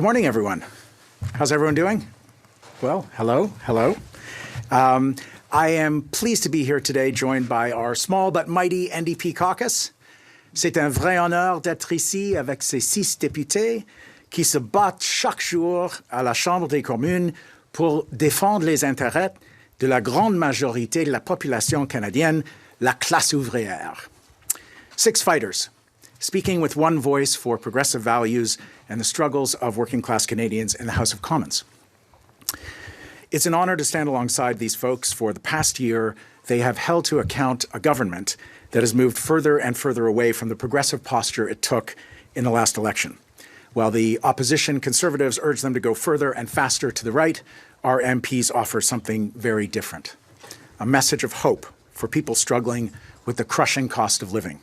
Good morning, everyone. How's everyone doing? Well, hello. I am pleased to be here today, joined by our small but mighty NDP caucus. C'est un vrai honneur d'être ici avec ces 6 députés qui se battent chaque jour à la Chambre des communes pour défendre les intérêts de la grande majorité de la population canadienne, la classe ouvrière. 6 fighters, speaking with one voice for progressive values and the struggles of working-class Canadians in the House of Commons. It's an honor to stand alongside these folks. For the past year, they have held to account a government that has moved further and further away from the progressive posture it took in the last election. While the opposition Conservatives urge them to go further and faster to the right, our MPs offer something very different. A message of hope for people struggling with the crushing cost of living.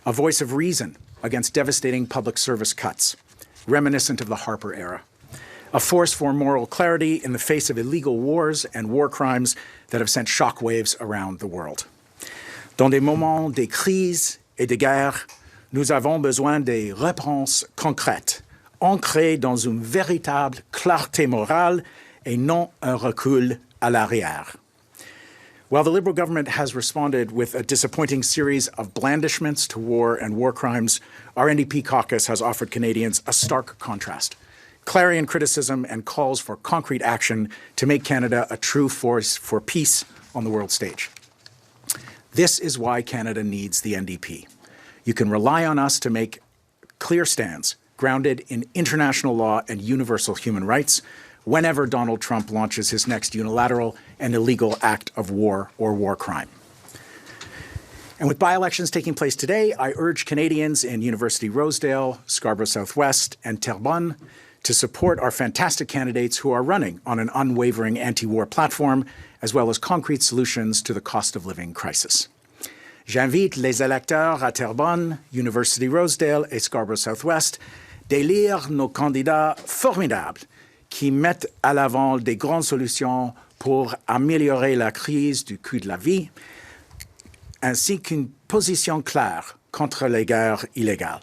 A voice of reason against devastating public service cuts, reminiscent of the Harper era. A force for moral clarity in the face of illegal wars and war crimes that have sent shockwaves around the world. Dans des moments de crise et de guerre, nous avons besoin de réponses concrètes, ancrées dans une véritable clarté morale et non un recul à l'arrière. While the Liberal government has responded with a disappointing series of blandishments to war and war crimes, our NDP caucus has offered Canadians a stark contrast. Clarion criticism and calls for concrete action to make Canada a true force for peace on the world stage. This is why Canada needs the NDP. You can rely on us to make clear stands grounded in international law and universal human rights whenever Donald Trump launches his next unilateral and illegal act of war or war crime. And with by-elections taking place today, I urge Canadians in University Rosedale, Scarborough Southwest, and Terrebonne to support our fantastic candidates who are running on an unwavering anti-war platform, as well as concrete solutions to the cost of living crisis. J'invite les électeurs à Terrebonne, University Rosedale et Scarborough Southwest d'élire nos candidats formidables qui mettent à l'avant des grandes solutions pour améliorer la crise du coût de la vie, ainsi qu'une position claire contre les guerres illégales.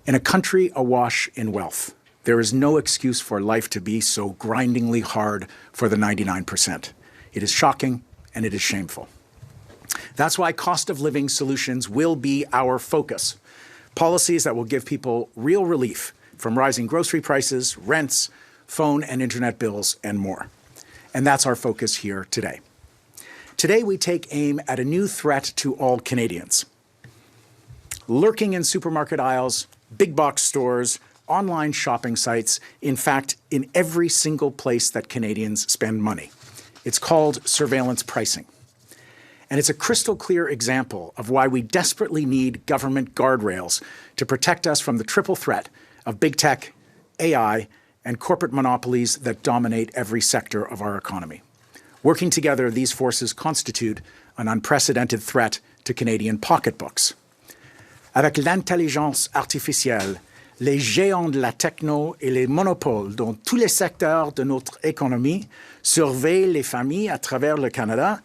In a country awash in wealth, there is no excuse for life to be so grindingly hard for the 99%. It is shocking and it is shameful. That's why cost of living solutions will be our focus. Policies that will give people real relief from rising grocery prices, rents, phone and internet bills, and more. And that's our focus here today. Today we take aim at a new threat to all Canadians. Lurking in supermarket aisles, big box stores, online shopping sites, in fact, in every single place that Canadians spend money. It's called surveillance pricing. And it's a crystal clear example of why we desperately need government guardrails to protect us from the triple threat of big tech, AI, and corporate monopolies that dominate every sector of our economy. Working together, these forces constitute an unprecedented threat to Canadian pocketbooks. Avec l'intelligence artificielle, les géants de la techno et les monopoles dans tous les secteurs de notre économie surveillent les familles à travers le Canada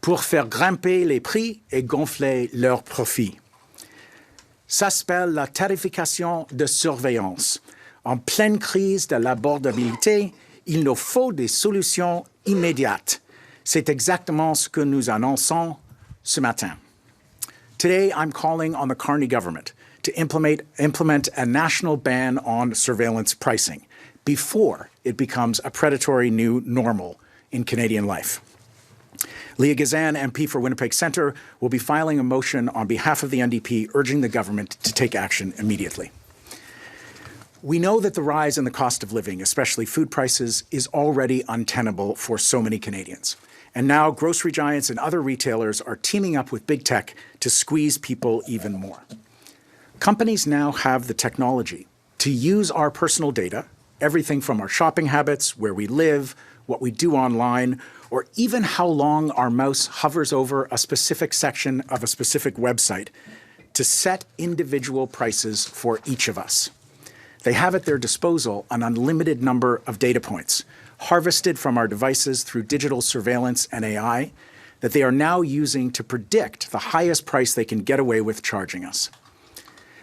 pour faire grimper les prix et gonfler leurs profits. Ça s'appelle la tarification de surveillance. En pleine crise de l'abordabilité, il nous faut des solutions immédiates. C'est exactement ce que nous annonçons ce matin. Today, I'm calling on the Carney government to implement a national ban on surveillance pricing before it becomes a predatory new normal in Canadian life. Leah Gazan, MP for Winnipeg Centre, will be filing a motion on behalf of the NDP urging the government to take action immediately. We know that the rise in the cost of living, especially food prices, is already untenable for so many Canadians. And now grocery giants and other retailers are teaming up with big tech to squeeze people even more. Companies now have the technology to use our personal data, everything from our shopping habits, where we live, what we do online, or even how long our mouse hovers over a specific section of a specific website, to set individual prices for each of us. They have at their disposal an unlimited number of data points, harvested from our devices through digital surveillance and AI, that they are now using to predict the highest price they can get away with charging us.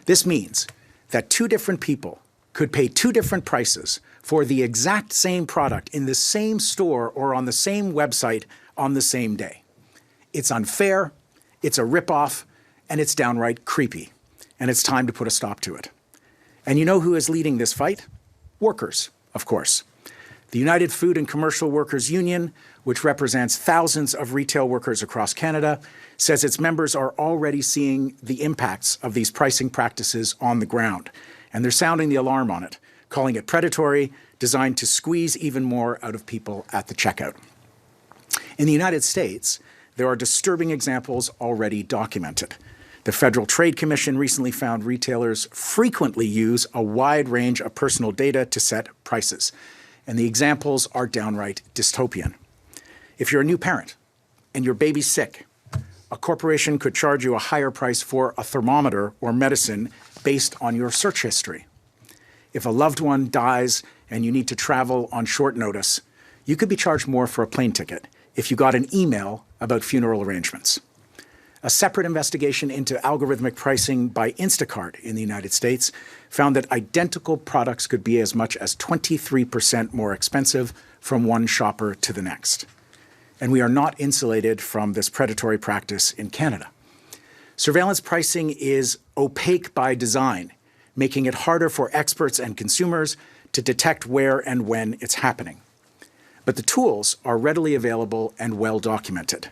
This means that 2 different people could pay two different prices for the exact same product in the same store or on the same website on the same day. It's unfair, it's a ripoff, and it's downright creepy. And it's time to put a stop to it. And you know who is leading this fight? Workers, of course. The United Food and Commercial Workers Union, which represents thousands of retail workers across Canada, says its members are already seeing the impacts of these pricing practices on the ground. And they're sounding the alarm on it, calling it predatory, designed to squeeze even more out of people at the checkout. In the United States, there are disturbing examples already documented. The Federal Trade Commission recently found retailers frequently use a wide range of personal data to set prices. And the examples are downright dystopian. If you're a new parent and your baby's sick, a corporation could charge you a higher price for a thermometer or medicine based on your search history. If a loved one dies and you need to travel on short notice, you could be charged more for a plane ticket if you got an email about funeral arrangements. A separate investigation into algorithmic pricing by Instacart in the United States found that identical products could be as much as 23% more expensive from one shopper to the next. And we are not insulated from this predatory practice in Canada. Surveillance pricing is opaque by design, making it harder for experts and consumers to detect where and when it's happening. But the tools are readily available and well documented.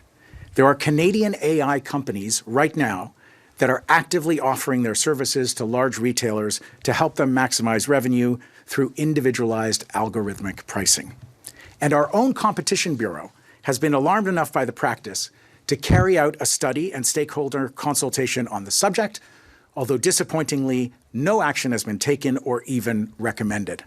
There are Canadian AI companies right now that are actively offering their services to large retailers to help them maximize revenue through individualized algorithmic pricing. And our own Competition Bureau has been alarmed enough by the practice to carry out a study and stakeholder consultation on the subject, although disappointingly, no action has been taken or even recommended.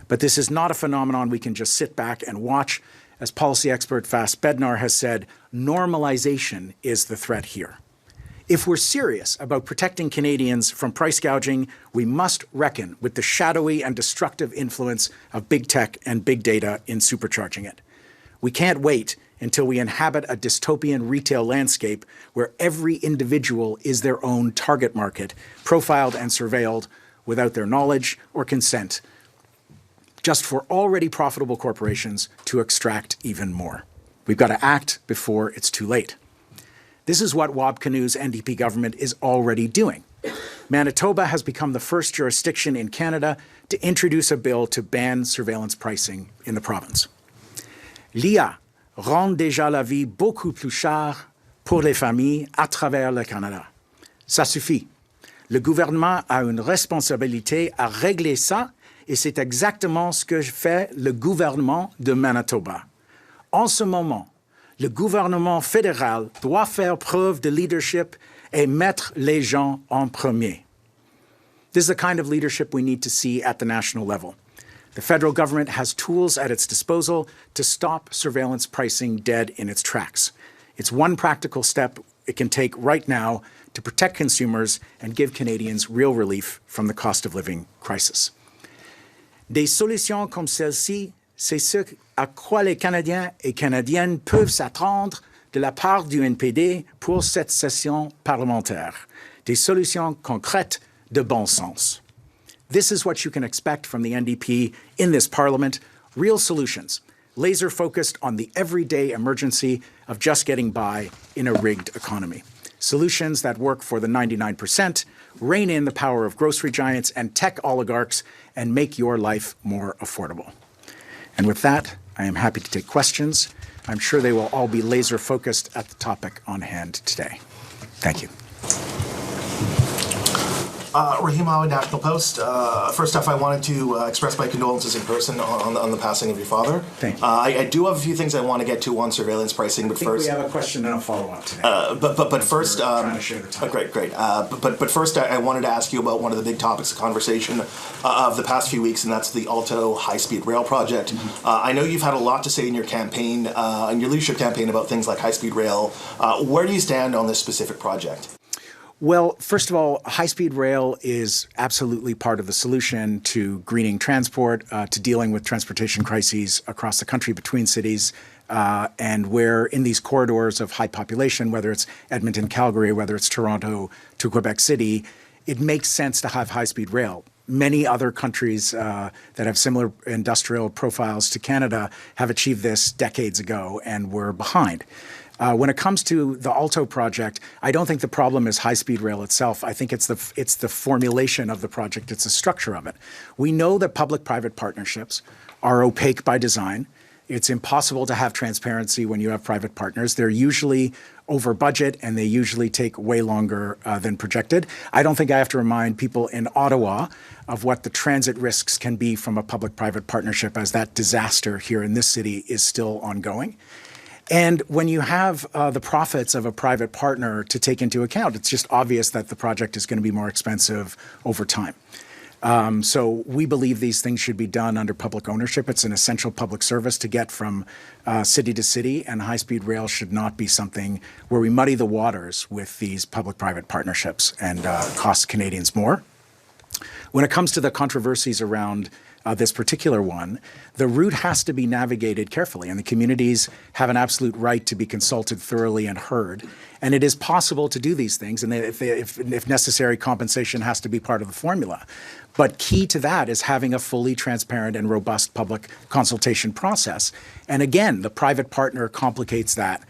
But this is not a phenomenon we can just sit back and watch. As policy expert Vas Bednar has said, normalization is the threat here. If we're serious about protecting Canadians from price gouging, we must reckon with the shadowy and destructive influence of big tech and big data in supercharging it. We can't wait until we inhabit a dystopian retail landscape where every individual is their own target market, profiled and surveilled without their knowledge or consent, just for already profitable corporations to extract even more. We've got to act before it's too late. This is what Wab Kinew's NDP government is already doing. Manitoba has become the first jurisdiction in Canada to introduce a bill to ban surveillance pricing in the province. L'IA rend déjà la vie beaucoup plus chère pour les familles à travers le Canada. Ça suffit. Le gouvernement a une responsabilité à régler ça. Et c'est exactement ce que fait le gouvernement de Manitoba. En ce moment, le gouvernement fédéral doit faire preuve de leadership et mettre les gens en premier. This is the kind of leadership we need to see at the national level. The federal government has tools at its disposal to stop surveillance pricing dead in its tracks. It's one practical step it can take right now to protect consumers and give Canadians real relief from the cost of living crisis. Des solutions comme celle-ci, c'est ce à quoi les Canadiens et Canadiennes peuvent s'attendre de la part du NPD pour cette session parlementaire. Des solutions concrètes de bon sens. This is what you can expect from the NDP in this parliament. Real solutions, laser-focused on the everyday emergency of just getting by in a rigged economy. Solutions that work for the 99%, rein in the power of grocery giants and tech oligarchs, and make your life more affordable. And with that, I am happy to take questions. I'm sure they will all be laser-focused at the topic on hand today. Thank you. Rahim Awi, National Post. First off, I wanted to express my condolences in person on the passing of your father. Thank you. I do have a few things I want to get to on surveillance pricing, but first, we have a question and a follow-up today. But first, trying to share the time. Great. But first, I wanted to ask you about one of the big topics of conversation of the past few weeks, and that's the Alto high-speed rail project. Mm-hmm. I know you've had a lot to say in your campaign, in your leadership campaign, about things like high-speed rail. Where do you stand on this specific project? Well, first of all, high-speed rail is absolutely part of the solution to greening transport, to dealing with transportation crises across the country between cities, and where in these corridors of high population, whether it's Edmonton, Calgary, whether it's Toronto to Quebec City, it makes sense to have high-speed rail. many other countries that have similar industrial profiles to Canada have achieved this decades ago, and we're behind. When it comes to the Alto project, I don't think the problem is high-speed rail itself. I think it's the formulation of the project. It's the structure of it. We know that public-private partnerships are opaque by design. It's impossible to have transparency when you have private partners. They're usually over budget, and they usually take way longer than projected. I don't think I have to remind people in Ottawa of what the transit risks can be from a public-private partnership, as that disaster here in this city is still ongoing. And when you have the profits of a private partner to take into account, it's just obvious that the project is going to be more expensive over time. So we believe these things should be done under public ownership. It's an essential public service to get from city to city, and high-speed rail should not be something where we muddy the waters with these public-private partnerships and cost Canadians more. When it comes to the controversies around this particular one, the route has to be navigated carefully, and the communities have an absolute right to be consulted thoroughly and heard. And it is possible to do these things, and if necessary, compensation has to be part of the formula. But key to that is having a fully transparent and robust public consultation process. And again, the private partner complicates that,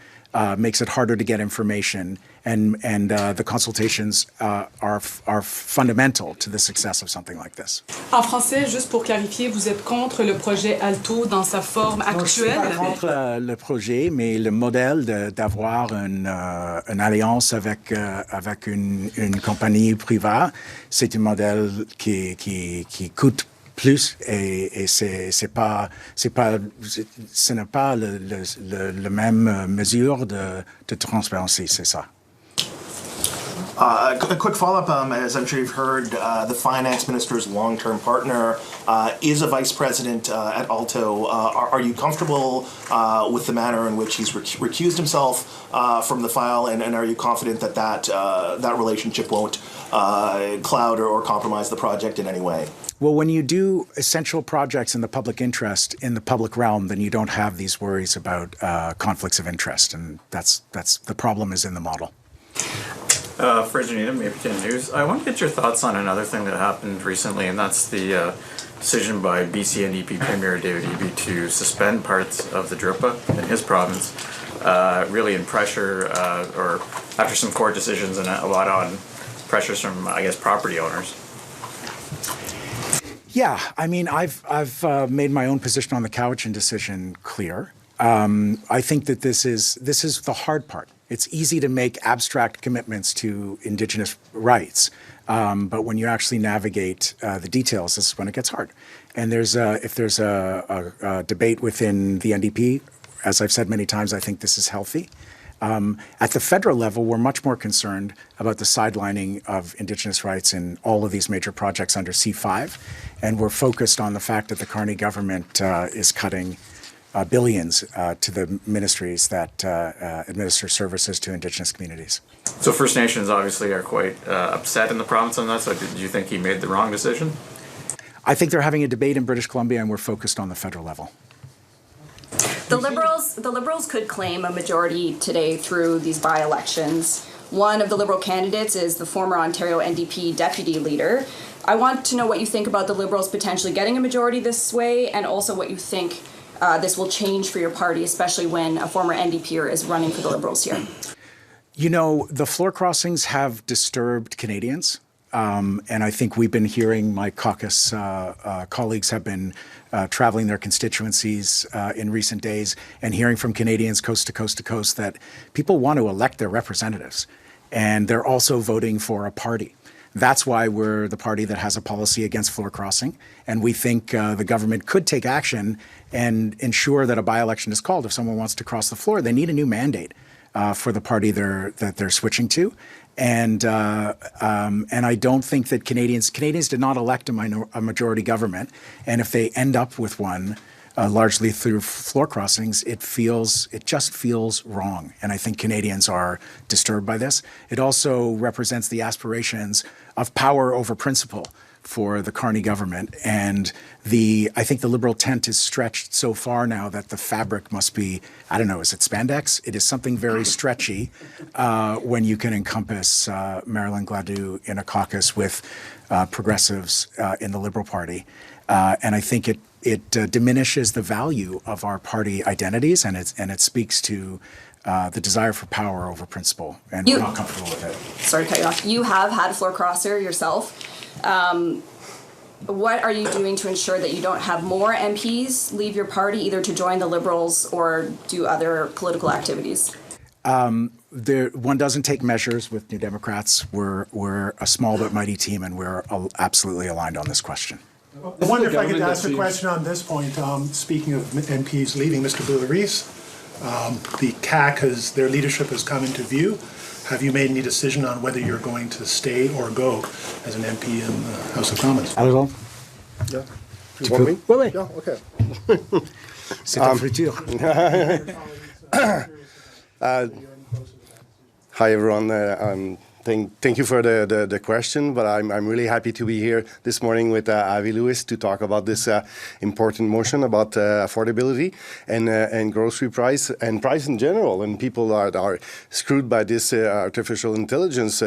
makes it harder to get information, and the consultations are fundamental to the success of something like this. En français, juste pour clarifier, vous êtes contre le projet Alto dans sa forme actuelle? Je suis pas contre le projet, mais le modèle d'avoir une alliance avec une compagnie privée, c'est un modèle qui coûte plus, et ce n'est pas la même mesure de transparency, c'est ça. A quick follow-up, as I'm sure you've heard, the finance minister's long-term partner is a vice president at Alto. Are you comfortable with the manner in which he's recused himself from the file, and are you confident that that relationship won't cloud or compromise the project in any way? Well, when you do essential projects in the public interest, in the public realm, then you don't have these worries about conflicts of interest, and that's the problem is in the model. Fraser Needham, APTN News. I want to get your thoughts on another thing that happened recently, and that's the decision by BC NDP Premier David Eby to suspend parts of the DRIPA in his province, really in pressure, or after some court decisions and a lot on pressures from, I guess, property owners. Yeah, I mean, I've made my own position on the Cowichan decision clear. I think that this is the hard part. It's easy to make abstract commitments to Indigenous rights, but when you actually navigate the details, this is when it gets hard. And if there's a debate within the NDP, as I've said many times, I think this is healthy. At the federal level, we're much more concerned about the sidelining of Indigenous rights in all of these major projects under C5, and we're focused on the fact that the Carney government is cutting billions to the ministries that administer services to Indigenous communities. So First Nations obviously are quite upset in the province on that, so do you think he made the wrong decision? I think they're having a debate in British Columbia, and we're focused on the federal level. The Liberals could claim a majority today through these by-elections. One of the Liberal candidates is the former Ontario NDP Deputy Leader. I want to know what you think about the Liberals potentially getting a majority this way, and also what you think this will change for your party, especially when a former NDPer is running for the Liberals here. You know, the floor crossings have disturbed Canadians. And I think we've been hearing, my caucus colleagues have been traveling their constituencies in recent days and hearing from Canadians coast to coast to coast that people want to elect their representatives. And they're also voting for a party. That's why we're the party that has a policy against floor crossing. And we think the government could take action and ensure that a by-election is called. If someone wants to cross the floor, they need a new mandate for the party that they're switching to. And I don't think that Canadians did not elect a majority government. And if they end up with one, largely through floor crossings, it just feels wrong. And I think Canadians are disturbed by this. It also represents the aspirations of power over principle for the Carney government. And I think the Liberal tent is stretched so far now that the fabric must be, I don't know, is it spandex? It is something very stretchy when you can encompass Marilyn Gladu in a caucus with progressives in the Liberal Party. And I think it diminishes the value of our party identities, and it speaks to the desire for power over principle, and we're not comfortable with it. Sorry to cut you off. You have had a floor crosser yourself. What are you doing to ensure that you don't have more MPs leave your party, either to join the Liberals or do other political activities? One doesn't take measures with New Democrats. We're a small but mighty team, and we're absolutely aligned on this question. I wonder if I could ask a question on this point. Speaking of MPs leaving, Mr. Bouleris, the CAC, their leadership has come into view. Have you made any decision on whether you're going to stay or go as an MP in the House of Commons? Alors, Yeah. You want me? oui, oui. Yeah, okay. C'est ta friture. Hi, everyone. Thank you for the question, but I'm really happy to be here this morning with Avi Lewis to talk about this important motion about affordability and grocery price and price in general. And people are screwed by this artificial intelligence,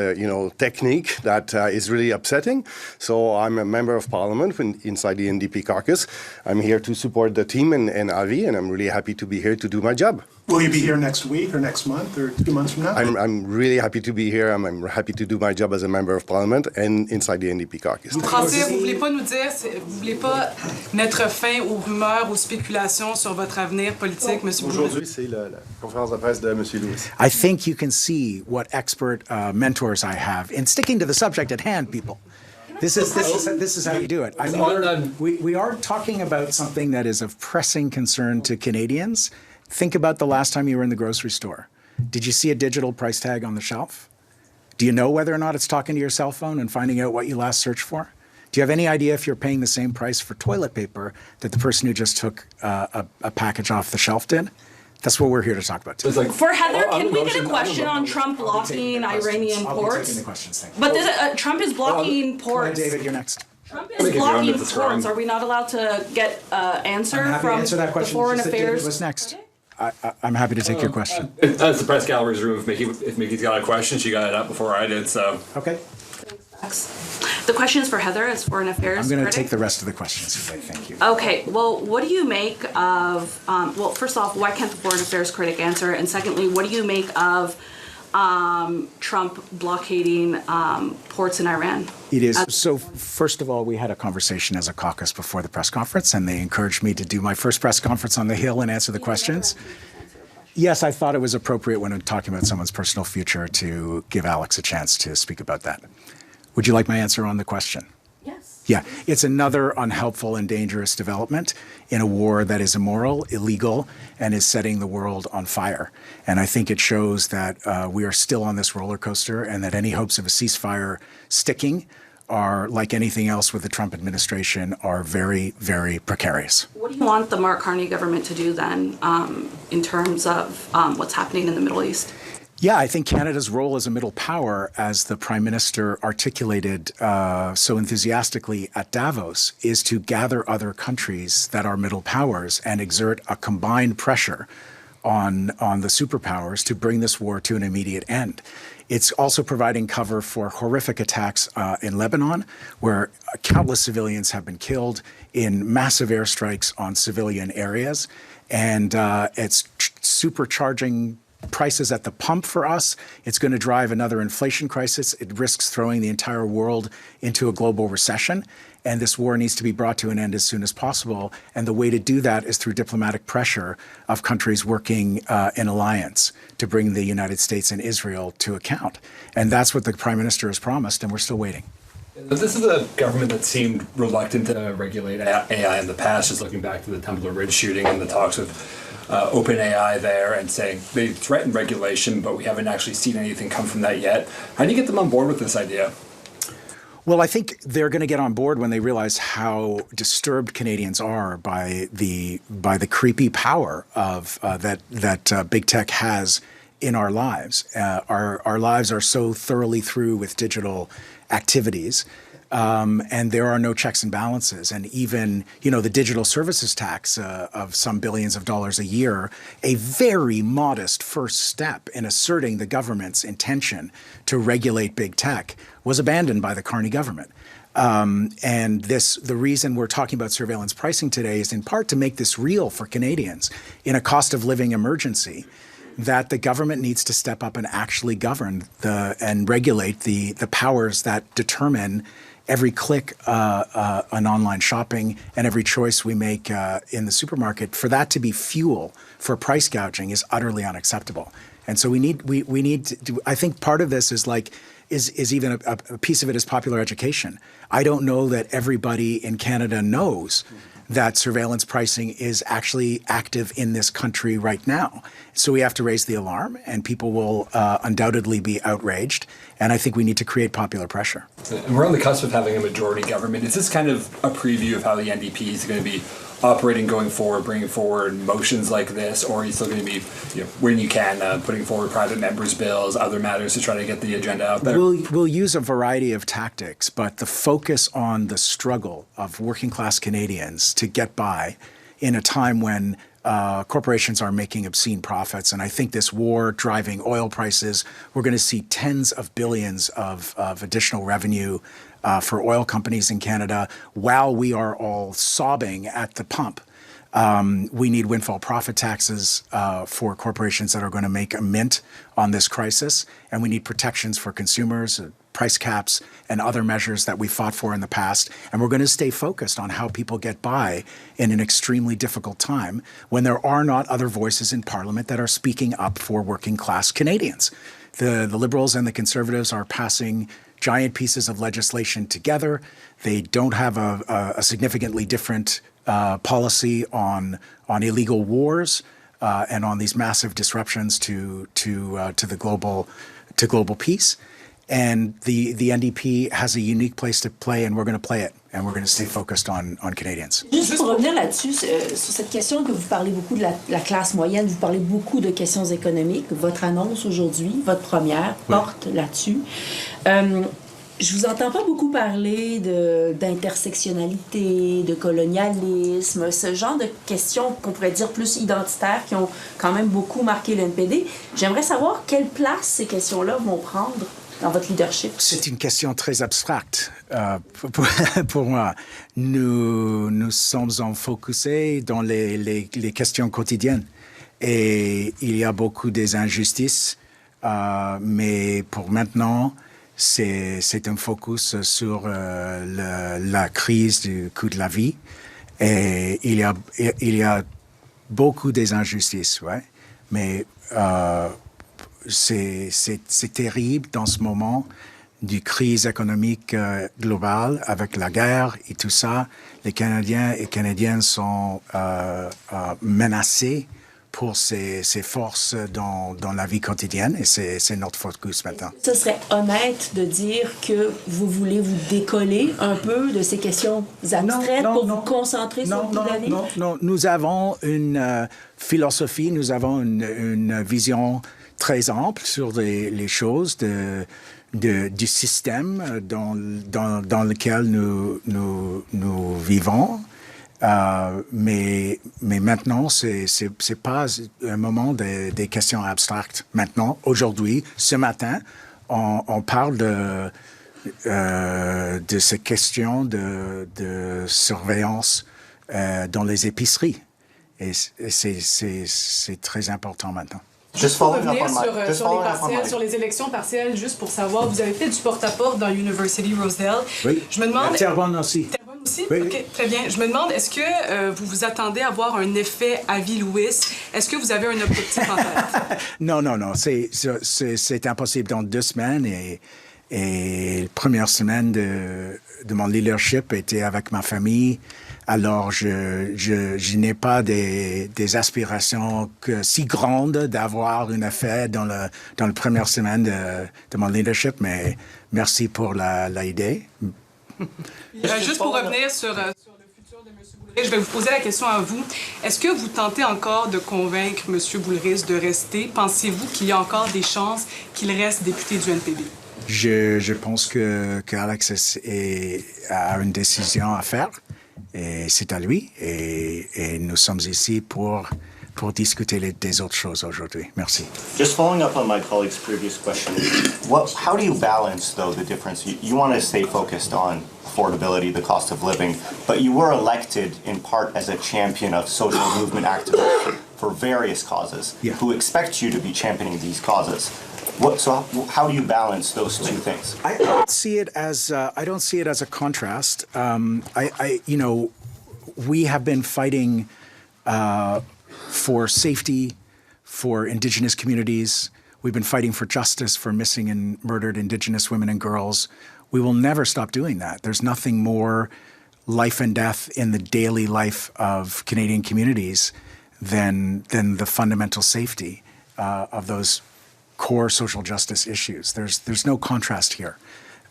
technique that is really upsetting. So I'm a member of parliament inside the NDP caucus. I'm here to support the team and Avi, and I'm really happy to be here to do my job. Will you be here next week or next month or 2 months from now? I'm really happy to be here. I'm happy to do my job as a member of parliament and inside the NDP caucus. Français, vous voulez pas nous dire, vous voulez pas mettre fin aux rumeurs, aux spéculations sur votre avenir politique, M. Bouleris? Aujourd'hui, c'est la conférence de presse de M. Lewis. I think you can see what expert mentors I have in sticking to the subject at hand, people. This is how you do it. I mean, we are talking about something that is of pressing concern to Canadians. Think about the last time you were in the grocery store. Did you see a digital price tag on the shelf? Do you know whether or not it's talking to your cell phone and finding out what you last searched for? Do you have any idea if you're paying the same price for toilet paper that the person who just took a package off the shelf did? That's what we're here to talk about today. For Heather, can we get a question on Trump blocking Iranian I'll be ports? taking the questions, thank you. But Trump is blocking ports. David, you're next. Trump is blocking ports. Are we not allowed to get answer I'm happy from to answer that the question. Foreign Just that David Affairs? was next. I'm happy to take your question. That's the press gallery's room. If Mickey's got a question, she got it up before I did, so. Okay. The question is for Heather as Foreign Affairs I'm going to critic. take the rest of the questions today. Thank you. Okay, well, what do you make of, well, first off, why can't the Foreign Affairs critic answer? And secondly, what do you make of Trump blockading ports in Iran? It is. So first of all, we had a conversation as a caucus before the press conference, and they encouraged me to do my first press conference on the Hill and answer the questions. Yes, I thought it was appropriate when I'm talking about someone's personal future to give Alex a chance to speak about that. Would you like my answer on the question? Yes. Yeah, it's another unhelpful and dangerous development in a war that is immoral, illegal, and is setting the world on fire. And I think it shows that we are still on this roller coaster, and that any hopes of a ceasefire sticking are, like anything else with the Trump administration, are very, very precarious. What do you want the Mark Carney government to do then in terms of what's happening in the Middle East? Yeah, I think Canada's role as a middle power, as the Prime Minister articulated so enthusiastically at Davos, is to gather other countries that are middle powers and exert a combined pressure on the superpowers to bring this war to an immediate end. It's also providing cover for horrific attacks in Lebanon, where countless civilians have been killed in massive airstrikes on civilian areas. And it's supercharging prices at the pump for us. It's going to drive another inflation crisis. It risks throwing the entire world into a global recession. And this war needs to be brought to an end as soon as possible. And the way to do that is through diplomatic pressure of countries working in alliance to bring the United States and Israel to account. And that's what the Prime Minister has promised, and we're still waiting. This is a government that seemed reluctant to regulate AI in the past, just looking back to the Templar Ridge shooting and the talks with OpenAI there, and saying they threatened regulation, but we haven't actually seen anything come from that yet. How do you get them on board with this idea? Well, I think they're going to get on board when they realize how disturbed Canadians are by the creepy power of that big tech has in our lives. Our lives are so thoroughly through with digital activities And there are no checks and balances. And even, the digital services tax of some billions of dollars a year, a very modest first step in asserting the government's intention to regulate big tech, was abandoned by the Carney government. And the reason we're talking about surveillance pricing today is in part to make this real for Canadians in a cost of living emergency, that the government needs to step up and actually govern and regulate the powers that determine every click on online shopping and every choice we make in the supermarket. For that to be fuel for price gouging is utterly unacceptable. And so we need to, I think part of this is even a piece of it is popular education. I don't know that everybody in Canada knows that surveillance pricing is actually active in this country right now. So we have to raise the alarm, and people will undoubtedly be outraged. And I think we need to create popular pressure. And we're on the cusp of having a majority government. Is this kind of a preview of how the NDP is going to be operating going forward, bringing forward motions like this, or are you still going to be, when you can, putting forward private members' bills, other matters to try to get the agenda out there? We'll use a variety of tactics, but the focus on the struggle of working class Canadians to get by in a time when corporations are making obscene profits. And I think this war driving oil prices, we're going to see tens of billions of additional revenue for oil companies in Canada while we are all sobbing at the pump. We need windfall profit taxes for corporations that are going to make a mint on this crisis. And we need protections for consumers, price caps, and other measures that we fought for in the past. And we're going to stay focused on how people get by in an extremely difficult time when there are not other voices in Parliament that are speaking up for working class Canadians. The Liberals and the Conservatives are passing giant pieces of legislation together. They don't have a significantly different policy on illegal wars and on these massive disruptions to global peace. And the NDP has a unique place to play, and we're going to play it, and we're going to stay focused on Canadians. Juste pour revenir là-dessus, sur cette question que vous parlez beaucoup de la classe moyenne, vous parlez beaucoup de questions économiques. Votre annonce aujourd'hui, votre première, porte là-dessus. Je vous entends pas beaucoup parler d'intersectionnalité, de colonialisme, ce genre de questions qu'on pourrait dire plus identitaires qui ont quand même beaucoup marqué le NPD. J'aimerais savoir quelle place ces questions-là vont prendre dans votre leadership. C'est une question très abstracte pour moi. Nous sommes focusés dans les questions quotidiennes et il y a beaucoup d'injustices, mais pour maintenant, c'est un focus sur la crise du coût de la vie. Et il y a beaucoup d'injustices, ouais. Mais c'est terrible dans ce moment de crise économique globale avec la guerre et tout ça. Les Canadiens et Canadiennes sont menacés pour ces forces dans la vie quotidienne, et c'est notre focus maintenant. Ce serait honnête de dire que vous voulez vous décoller un peu de ces questions abstraites pour vous concentrer sur toute la vie? Non. Nous avons une philosophie, nous avons une vision très ample sur les choses du système dans lequel nous vivons. Mais maintenant, c'est pas un moment des questions abstractes. Maintenant, aujourd'hui, ce matin, on parle de ces questions de surveillance dans les épiceries. Et c'est très important maintenant. Juste pour revenir sur les élections partielles, juste pour savoir, vous avez fait du porte-à-porte dans University Rosedale. Oui. Je me demande. Terrebonne aussi. Oui. OK, très bien. Je me demande, est-ce que vous vous attendez à avoir un effet Avi Lewis? Est-ce que vous avez un objectif en tête? Non. C'est impossible. Dans 2 semaines, et la première semaine de mon leadership était avec ma famille. Alors, je n'ai pas des aspirations si grandes d'avoir un effet dans la première semaine de mon leadership, mais merci pour l'idée. Juste pour revenir sur le futur de M. Boulris, je vais vous poser la question à vous. Est-ce que vous tentez encore de convaincre M. Boulris de rester? Pensez-vous qu'il y a encore des chances qu'il reste député du NPD? Je pense que Alex a une décision à faire et c'est à lui et nous sommes ici pour discuter des autres choses aujourd'hui. Merci. Just following up on my colleague's previous question, how do you balance, though, the difference? You want to stay focused on affordability, the cost of living, but you were elected in part as a champion of social movement activism for various causes, who expect you to be championing these causes. So how do you balance those two things? I don't see it as a contrast. We have been fighting for safety for Indigenous communities. We've been fighting for justice for missing and murdered Indigenous women and girls. We will never stop doing that. There's nothing more life and death in the daily life of Canadian communities than the fundamental safety of those core social justice issues. There's no contrast here.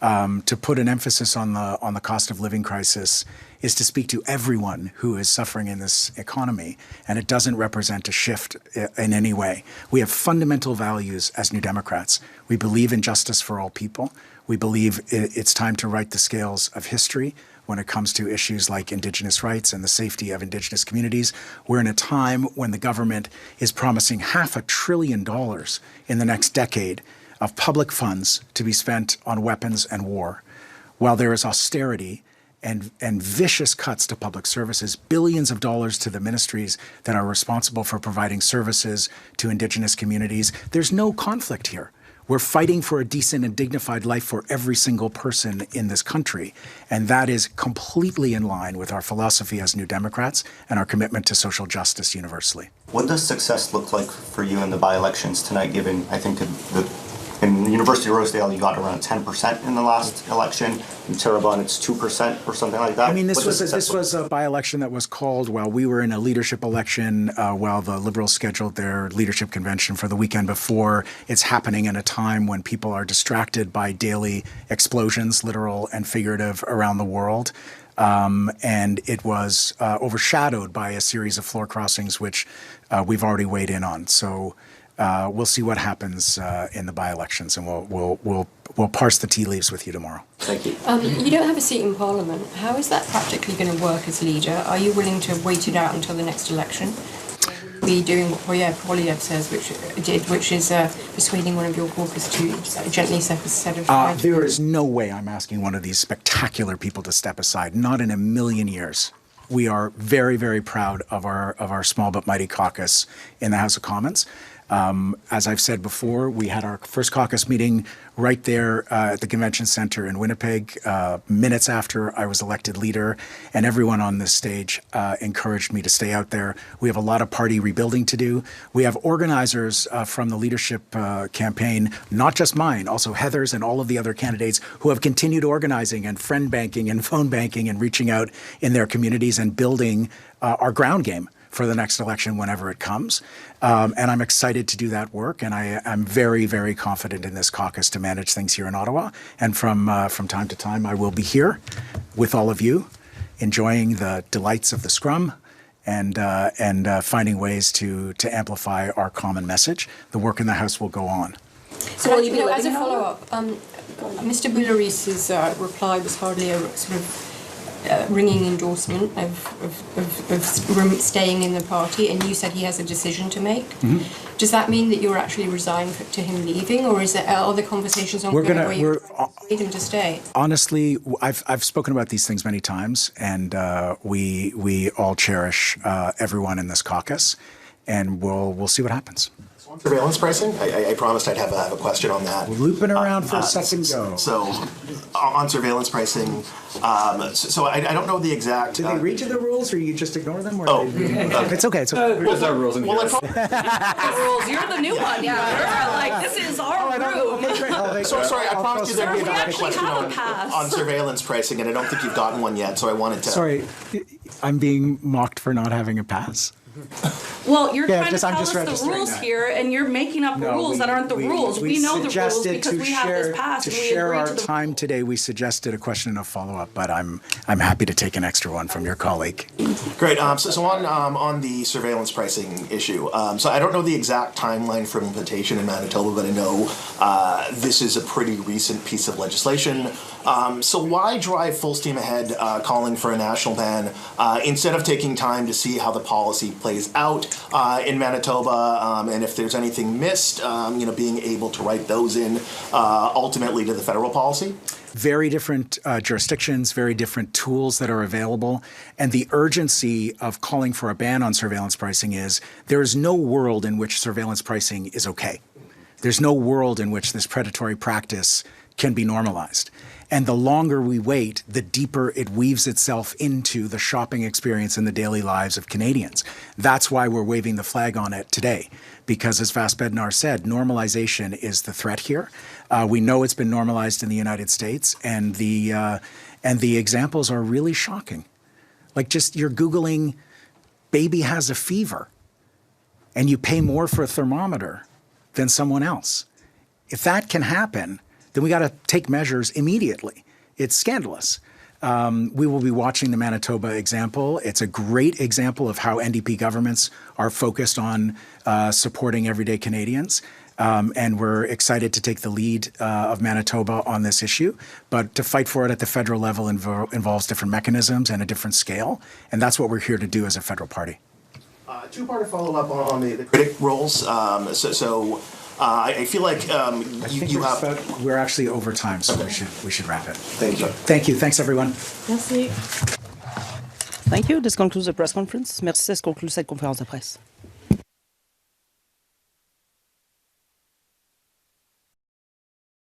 To put an emphasis on the cost of living crisis is to speak to everyone who is suffering in this economy, and it doesn't represent a shift in any way. We have fundamental values as New Democrats. We believe in justice for all people. We believe it's time to right the scales of history when it comes to issues like Indigenous rights and the safety of Indigenous communities. We're in a time when the government is promising $500 billion in the next decade of public funds to be spent on weapons and war, while there is austerity and vicious cuts to public services, billions of dollars to the ministries that are responsible for providing services to Indigenous communities. There's no conflict here. We're fighting for a decent and dignified life for every single person in this country, and that is completely in line with our philosophy as New Democrats and our commitment to social justice universally. What does success look like for you in the by-elections tonight, given, I think, in the University of Rosedale, you got around 10% in the last election. In Terrebonne, it's 2% or something like that. I mean, this was a by-election that was called while we were in a leadership election, while the Liberals scheduled their leadership convention for the weekend before. It's happening in a time when people are distracted by daily explosions, literal and figurative, around the world. And it was overshadowed by a series of floor crossings, which we've already weighed in on. So we'll see what happens in the by-elections, and we'll parse the tea leaves with you tomorrow. Thank you. You don't have a seat in Parliament. How is that practically going to work as leader? Are you willing to wait it out until the next election? Be doing what Poilievre says, which is persuading one of your caucus to gently step aside. There is no way I'm asking one of these spectacular people to step aside. Not in a million years. We are very, very proud of our small but mighty caucus in the House of Commons. As I've said before, we had our first caucus meeting right there at the Convention Centre in Winnipeg, minutes after I was elected leader, and everyone on this stage encouraged me to stay out there. We have a lot of party rebuilding to do. We have organizers from the leadership campaign, not just mine, also Heather's and all of the other candidates who have continued organizing and friend banking and phone banking and reaching out in their communities and building our ground game for the next election whenever it comes. And I'm excited to do that work, and I'm very, very confident in this caucus to manage things here in Ottawa. And from time to time, I will be here with all of you, enjoying the delights of the scrum and finding ways to amplify our common message. The work in the House will go on. So, as a follow-up, Mr. Boulouris's reply was hardly a sort of ringing endorsement of staying in the party, and you said he has a decision to make. Mm-hmm. Does that mean that you're actually resigned to him leaving, or is there other conversations ongoing where you need him to stay? Honestly, I've spoken about these things many times, and we all cherish everyone in this caucus, and we'll see what happens. Surveillance pricing? I promised I'd have a question on that. Looping around for a second, go. So, on surveillance pricing, so I don't know the exact... Did they read you the rules, or you just ignore them? Or It's okay. There's our rules in here. rules. You're the new one. Yeah. Like, this is our room. Okay, so, sorry, I promised you there'd be a question on surveillance pricing, and I don't think you've gotten one yet, so I wanted to... Sorry, I'm being mocked for not having a pass? Well, you're Yeah, trying to I'm tell just us the registering rules that. here, and you're making up rules that aren't the rules. We know the rules suggested because to we have this passed, To and we share agreed our to the. time today, we suggested a question and a follow-up, but I'm happy to take an extra one from your colleague. Great. So on the surveillance pricing issue. So I don't know the exact timeline for implementation in Manitoba, but I know this is a pretty recent piece of legislation. So why drive full steam ahead, calling for a national ban instead of taking time to see how the policy plays out in Manitoba, and if there's anything missed, being able to write those in ultimately to the federal policy? Very different jurisdictions, very different tools that are available. And the urgency of calling for a ban on surveillance pricing is there is no world in which surveillance pricing is okay. There's no world in which this predatory practice can be normalized. And the longer we wait, the deeper it weaves itself into the shopping experience and the daily lives of Canadians. That's why we're waving the flag on it today. Because as Vas Bednar said, normalization is the threat here. We know it's been normalized in the United States, and the examples are really shocking. Like just you're Googling, baby has a fever, and you pay more for a thermometer than someone else. If that can happen, then we got to take measures immediately. It's scandalous. We will be watching the Manitoba example. It's a great example of how NDP governments are focused on supporting everyday Canadians. And we're excited to take the lead of Manitoba on this issue. But to fight for it at the federal level involves different mechanisms and a different scale. And that's what we're here to do as a federal party. Two-part follow-up on the critic roles. I feel like you have. We're actually over time, so we should wrap it. Thank you. Thank you. Thanks, everyone. Merci. Thank you. This concludes the press conference. Merci. Ça conclut cette conférence de presse.